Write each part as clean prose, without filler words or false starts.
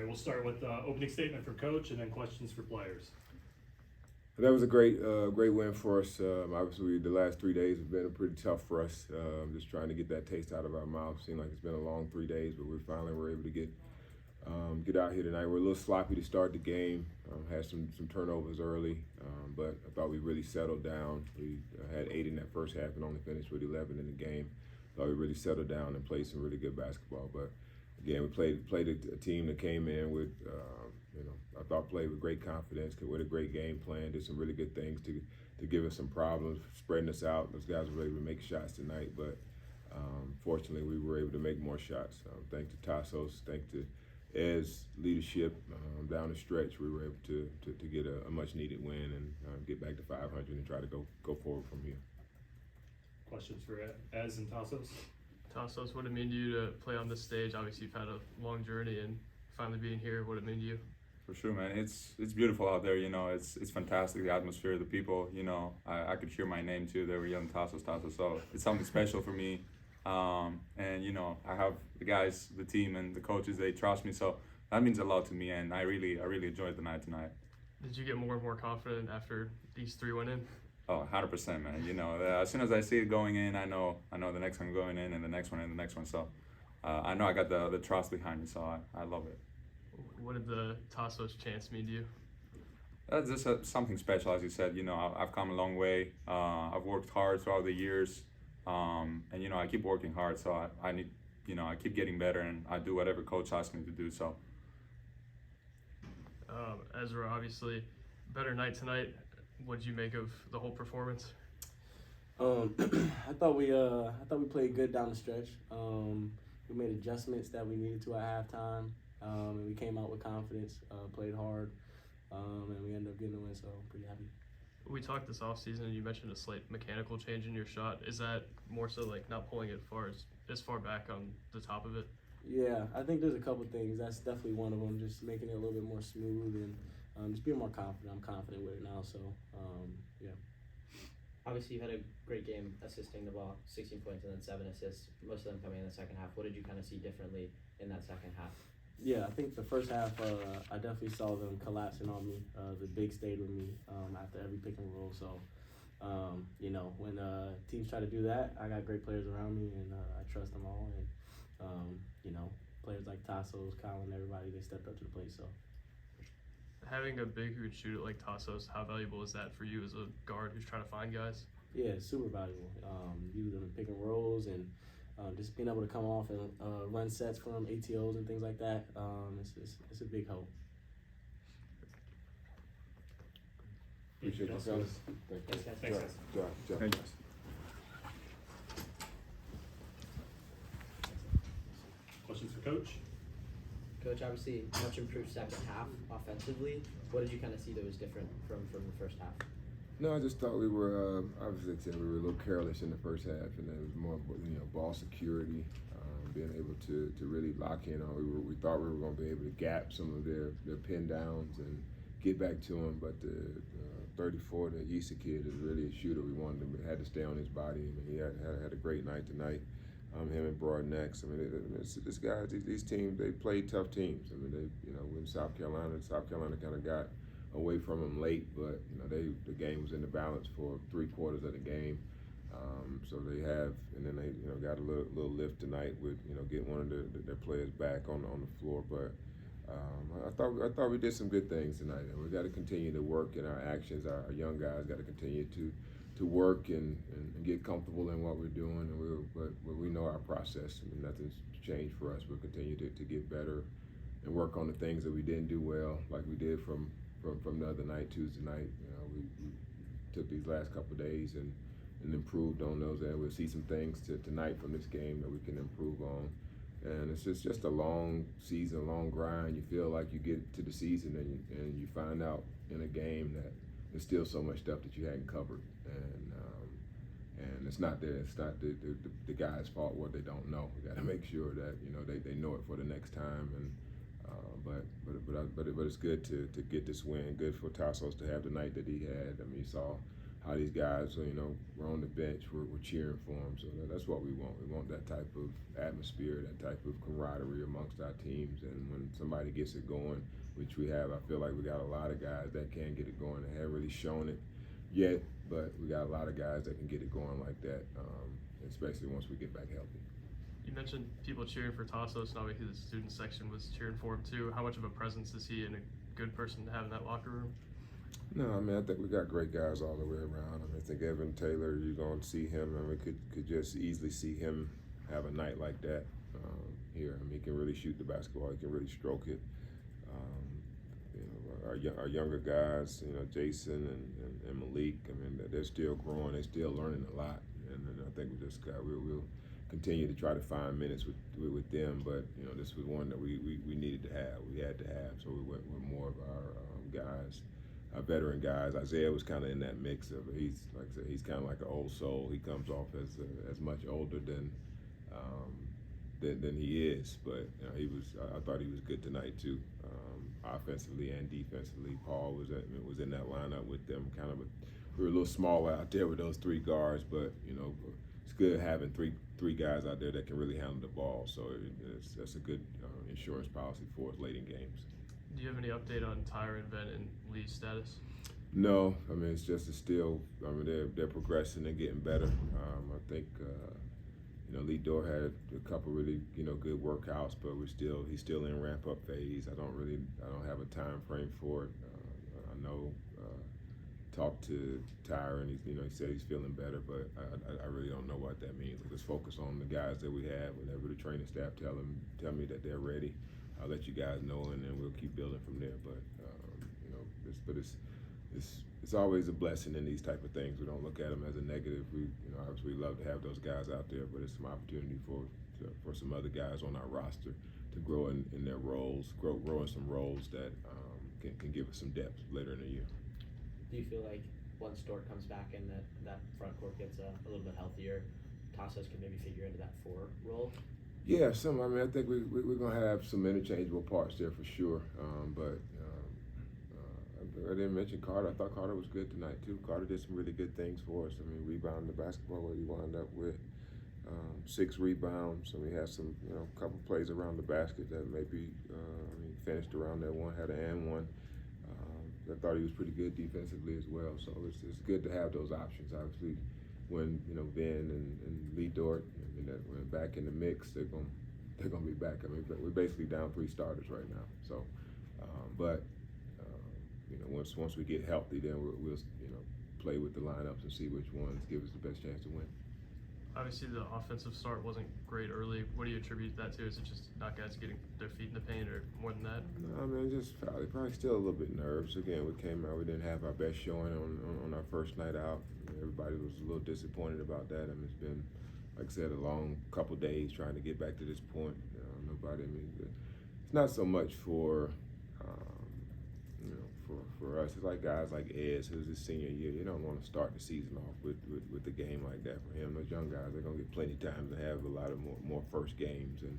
right, we'll start with opening statement for coach and then questions for players. That was a great win for us. Obviously, the last 3 days have been pretty tough for us. Just trying to get that taste out of our mouth. Seemed like it's been a long 3 days, but we finally were able to get out here tonight. We're a little sloppy to start the game. Had some turnovers early, but I thought we really settled down. We had 8 in that first half and only finished with 11 in the game. Thought we really settled down and played some really good basketball. But again, we played a team that came in with, I thought played with great confidence, with a great game plan, did some really good things to give us some problems, spreading us out. Those guys were able to make shots tonight, but fortunately we were able to make more shots. Thanks to Tasos, thanks to Ezra's leadership down the stretch, we were able to get a much needed win and get back to 500 and try to go forward from here. Questions for Ez and Tasos? Tasos, what did it mean to you to play on this stage? Obviously, you've had a long journey, and finally being here, what did it mean to you? For sure, man. It's beautiful out there. It's fantastic. The atmosphere, the people. I could hear my name too. They were yelling Tasos, Tasos. So it's something special for me. And I have the guys, the team, and the coaches. They trust me. So that means a lot to me. And I really enjoyed the night tonight. Did you get more and more confident after these 3 went in? Oh, 100%, man. As soon as I see it going in, I know the next one going in, and the next one, and the next one. So I know I got the trust behind me. So I love it. What did the Tasos chance mean to you? That's just something special, as you said. I've come a long way. I've worked hard throughout the years, and I keep working hard. So I need, I keep getting better, and I do whatever coach asks me to do. So. Ezra, obviously, better night tonight. What did you make of the whole performance? I thought we played good down the stretch. We made adjustments that we needed to at halftime. And we came out with confidence, played hard, and we ended up getting the win, so I'm pretty happy. We talked this offseason, and you mentioned a slight mechanical change in your shot. Is that more so like not pulling it as far back on the top of it? Yeah, I think there's a couple things. That's definitely one of them, just making it a little bit more smooth and just being more confident. I'm confident with it now, so yeah. Obviously, you had a great game assisting the ball, 16 points and then 7 assists, most of them coming in the second half. What did you kind of see differently in that second half? Yeah, I think the first half, I definitely saw them collapsing on me. The big stayed with me after every pick and roll. So, when teams try to do that, I got great players around me, and I trust them all. And, players like Tasos, Colin, everybody, they stepped up to the plate. So, having a big who could shoot it like Tasos, how valuable is that for you as a guard who's trying to find guys? Yeah, it's super valuable. Use them in pick and rolls and just being able to come off and run sets from ATOs and things like that. It's a big help. Appreciate you, fellas. Thanks, guys. Thank you. Questions for coach? Coach, obviously, much improved second half offensively. What did you kind of see that was different from the first half? No, I just thought we were obviously we were a little careless in the first half, and then it was more ball security, being able to really lock in on. We thought we were going to be able to gap some of their pin downs and get back to them, but the 34, the Yisa kid, is really a shooter. We had to stay on his body. I mean, he had a great night tonight. Him and Broadnex. I mean, this guys, these teams, they play tough teams. I mean, we're in South Carolina. South Carolina kind of got away from them late, but the game was in the balance for 3/4 of the game. So they have, and then they got a little lift tonight with getting one of their players back on the floor. But I thought we did some good things tonight, and we got to continue to work in our actions. Our young guys got to continue to work and get comfortable in what we're doing, but we know our process. I mean, nothing's changed for us. We'll continue to get better and work on the things that we didn't do well, like we did from the other night, Tuesday night. We took these last couple of days and improved on those, and we'll see some things tonight from this game that we can improve on. And it's just a long season, a long grind. You feel like you get to the season and you find out in a game that there's still so much stuff that you hadn't covered, and it's not the guy's fault what they don't know. We got to make sure that they know it for the next time. And but it's good to get this win. Good for Tasos to have the night that he had. I mean, you saw how these guys, were on the bench, we're cheering for them. So that's what we want. We want that type of atmosphere, that type of camaraderie amongst our teams. And when somebody gets it going, which we have, I feel like we got a lot of guys that can get it going. They haven't really shown it yet, but we got a lot of guys that can get it going like that, especially once we get back healthy. You mentioned people cheering for Tasos, and obviously the student section was cheering for him too. How much of a presence is he and a good person to have in that locker room? No, I mean, I think we got great guys all the way around. I think Evan Taylor, you're going to see him. I mean, could just easily see him have a night like that here. I mean, he can really shoot the basketball. He can really stroke it. Our younger guys, Jason and Malik, I mean, they're still growing. They're still learning a lot. And I think we'll continue to try to find minutes with them. But, this was one that we needed to have. We had to have. So we went with more of our guys. Our veteran guys. Isaiah was kind of in that mix of he's like I said, he's kind of like an old soul. He comes off as much older than he is, but I thought he was good tonight too, offensively and defensively. Paul was in that lineup with them. We were a little smaller out there with those three guards, but it's good having three guys out there that can really handle the ball. So that's a good insurance policy for us late in games. Do you have any update on Tyron, Ben, and Lee's status? No, I mean it's still. I mean they're progressing and getting better. I think Lee Dort had a couple really good workouts, but he's still in ramp up phase. I don't have a time frame for it. I know talked to Tyron. He said he's feeling better, but I really don't know what that means. Let's focus on the guys that we have. Whenever the training staff tell me that they're ready, I'll let you guys know, and then we'll keep building from there. But it's always a blessing in these type of things. We don't look at them as a negative. We obviously love to have those guys out there, but it's some opportunity for some other guys on our roster to grow in their roles, grow in some roles that can give us some depth later in the year. Do you feel like once Dort comes back and that front court gets a little bit healthier, Tasos can maybe figure into that 4 role? Yeah, I think we're gonna have some interchangeable parts there for sure. But I didn't mention Carter. I thought Carter was good tonight too. Carter did some really good things for us. I mean, rebounding the basketball, where he wound up with 6 rebounds. And we had some, couple plays around the basket that maybe finished around that one, had an and one. I thought he was pretty good defensively as well. So it's good to have those options. Obviously, when Ben and Lee Dort, that when back in the mix, they're gonna be back. I mean, we're basically down 3 starters right now. So, once we get healthy, then we'll play with the lineups and see which ones give us the best chance to win. Obviously, the offensive start wasn't great early. What do you attribute that to? Is it just not guys getting their feet in the paint, or more than that? No, I mean, just probably still a little bit nerves. Again, we came out, we didn't have our best showing on our first night out. Everybody was a little disappointed about that. I mean, it's been, like I said, a long couple days trying to get back to this point. It's not so much for us. It's like guys like Ez, who's his senior year. You don't want to start the season off with a game like that for him. Those young guys, they're gonna get plenty of time to have a lot of more first games, and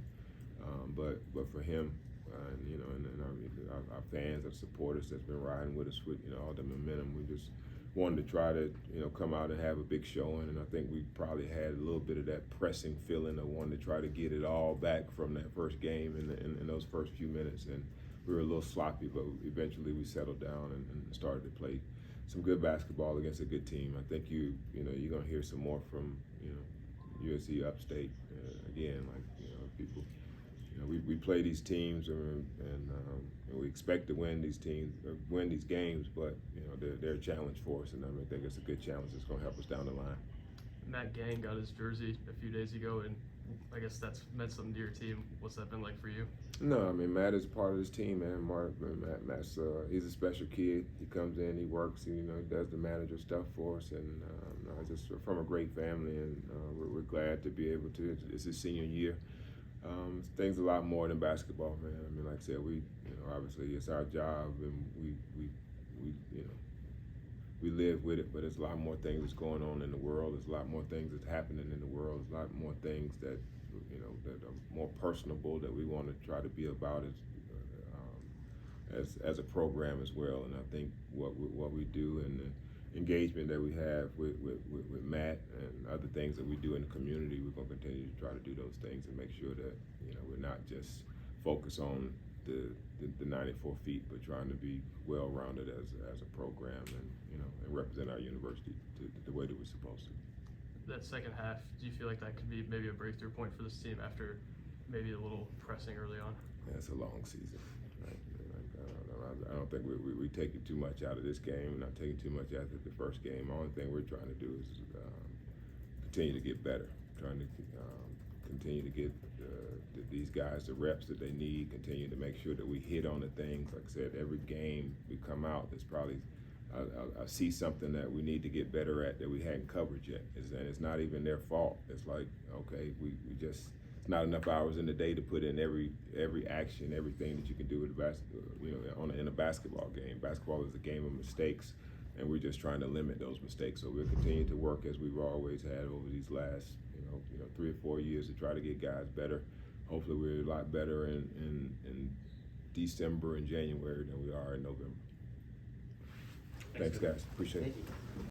but for him, and our fans and supporters that's been riding with us with all the momentum, we just wanted to try to come out and have a big showing, and I think we probably had a little bit of that pressing feeling of wanting to try to get it all back from that first game in those first few minutes, and we were a little sloppy, but eventually we settled down and started to play some good basketball against a good team. I think you're gonna hear some more from USC, Upstate again, people. We play these teams and we expect to win these games, but they're a challenge for us, and I think it's a good challenge that's gonna help us down the line. Matt Gang got his jersey a few days ago, and I guess that's meant something to your team. What's that been like for you? No, I mean, Matt is a part of this team, man. Matt's he's a special kid. He comes in, he works, he does the manager stuff for us, and just from a great family, and we're glad to be able to. It's his senior year. Things a lot more than basketball, man. I mean, like I said, obviously it's our job, and we live with it, but there's a lot more things that's going on in the world. There's a lot more things that's happening in the world. There's a lot more things that that are more personable that we want to try to be about as a program as well. And I think what we do engagement that we have with Matt and other things that we do in the community, we're going to continue to try to do those things and make sure that, you know, we're not just focused on the 94 feet, but trying to be well-rounded as a program and, you know, and represent our university the way that we're supposed to. That second half, do you feel like that could be maybe a breakthrough point for this team after maybe a little pressing early on? Yeah, it's a long season. Right? I don't think we taking too much out of this game. We're not taking too much out of the first game. The only thing we're trying to do is continue to get better, trying to continue to get these guys the reps that they need, continue to make sure that we hit on the things. Like I said, every game we come out, there's probably I see something that we need to get better at that we hadn't covered yet. And it's not even their fault. It's like, okay, we just, it's not enough hours in the day to put in every action, everything that you can do with in a basketball game. Basketball is a game of mistakes, and we're just trying to limit those mistakes. So we'll continue to work as we've always had over these last, 3 or 4 years to try to get guys better. Hopefully we're a lot better in December and January than we are in November. Thanks, guys. Appreciate it. Thank you.